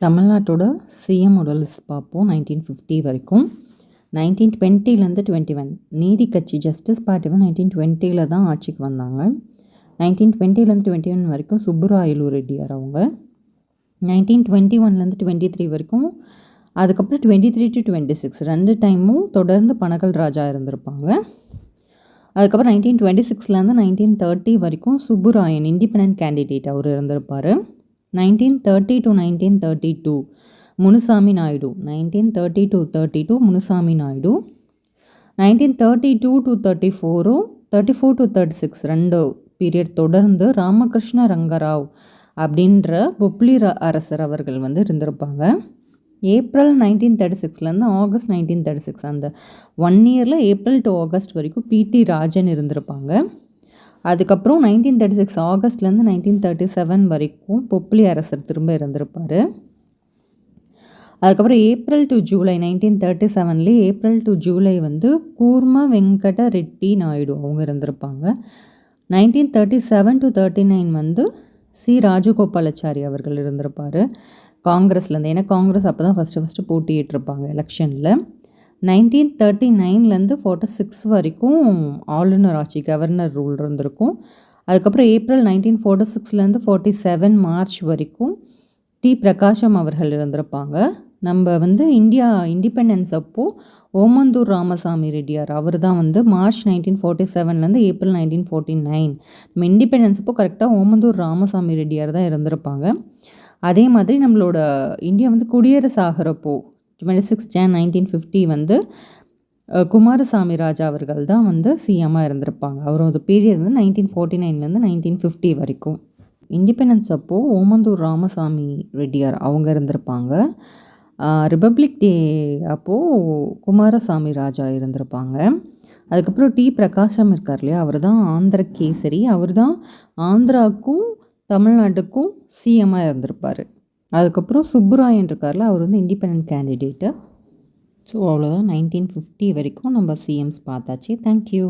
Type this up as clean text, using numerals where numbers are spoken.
தமிழ்நாட்டோட சிஎம்மோட லிஸ்ட் பார்ப்போம். 1950 வரைக்கும். 1920லேருந்து 21 நீதி கட்சி ஜஸ்டிஸ் பார்ட்டி வந்து 1920ல் தான் ஆட்சிக்கு வந்தாங்க. 1920லேருந்து 21 வரைக்கும் சுப்புராயலு ரெட்டியார் அவங்க. 1921லேருந்து 23 வரைக்கும். அதுக்கப்புறம் 23 to 26 2 டைமும் தொடர்ந்து பனகல் ராஜா இருந்திருப்பாங்க. அதுக்கப்புறம் 1926லேருந்து 1930 வரைக்கும் சுப்புராயன் இண்டிபெண்டன்ட் கேண்டிடேட் அவர் இருந்திருப்பார். 1930 to 1932 Munusamy Naidu. 1930 to 32 Munusamy Naidu. 1932 to 34 34 to 36 2 period தொடர்ந்து ராமகிருஷ்ண ரங்கராவ் அப்படின்ற பொப்ளி அரசர் அவர்கள் வந்து இருந்திருப்பாங்க. ஏப்ரல் 1936லேருந்து ஆகஸ்ட் 1936 அந்த 1 இயரில் ஏப்ரல் டு ஆகஸ்ட் வரைக்கும் பிடி ராஜன் இருந்திருப்பாங்க. அதுக்கப்புறம் 1936 ஆகஸ்ட்லேருந்து 1937 வரைக்கும் பொப்ளி அரசர் திரும்ப இருந்திருப்பார். அதுக்கப்புறம் ஏப்ரல் டு ஜூலை 1937லேயே ஏப்ரல் டு ஜூலை வந்து கூர்ம வெங்கட ரெட்டி நாயுடு அவங்க இருந்திருப்பாங்க. 1937 to 39 வந்து சி ராஜகோபாலாச்சாரி அவர்கள் இருந்திருப்பார் காங்கிரஸ்லேருந்து. ஏன்னா காங்கிரஸ் அப்போ தான் ஃபஸ்ட்டு போட்டியிட்டிருப்பாங்க எலெக்ஷனில். 1939லேருந்து 46 வரைக்கும் ஆளுநர் ஆட்சி கவர்னர் ரூல் இருந்திருக்கும். அதுக்கப்புறம் ஏப்ரல் 1946லேருந்து 47 மார்ச் வரைக்கும் டி பிரகாஷம் அவர்கள் இருந்திருப்பாங்க. நம்ம வந்து இந்தியா இண்டிபெண்டன்ஸ் அப்போது ஓமந்தூர் ராமசாமி ரெட்டியார் அவர் தான் வந்து மார்ச் 1947லேருந்து ஏப்ரல் 1949 நம்ம இண்டிபெண்டன்ஸ் அப்போது கரெக்டாக ஓமந்தூர் ராமசாமி ரெட்டியார் தான் இருந்திருப்பாங்க. அதே மாதிரி நம்மளோட இந்தியா வந்து குடியரசு ஆகிறப்போ 26 Jan 1950 வந்து குமாரசாமி ராஜா அவர்கள் தான் வந்து சிஎம்மாக இருந்திருப்பாங்க. அவரோட பீரியட் வந்து 1949லேருந்து 1950 வரைக்கும். இண்டிபெண்டன்ஸ் அப்போது ஓமந்தூர் ராமசாமி ரெட்டியார் அவங்க இருந்திருப்பாங்க. ரிப்பப்ளிக் டே அப்போது குமாரசாமி ராஜா இருந்திருப்பாங்க. அதுக்கப்புறம் டி பிரகாஷம் இருக்கார் இல்லையா, அவர் தான் ஆந்திர கேசரி. அவர் தான் ஆந்திராவுக்கும் தமிழ்நாட்டுக்கும் சிஎம்மாக இருந்திருப்பார். அதுக்கப்புறம் சுப்புராயன் இருக்கார்ல, அவர் வந்து இண்டிபெண்டன்ட் கேண்டிடேட்டு. ஸோ அவ்வளோதான் 1950 வரைக்கும் நம்ம சிஎம்ஸ் பார்த்தாச்சு. தேங்க்யூ.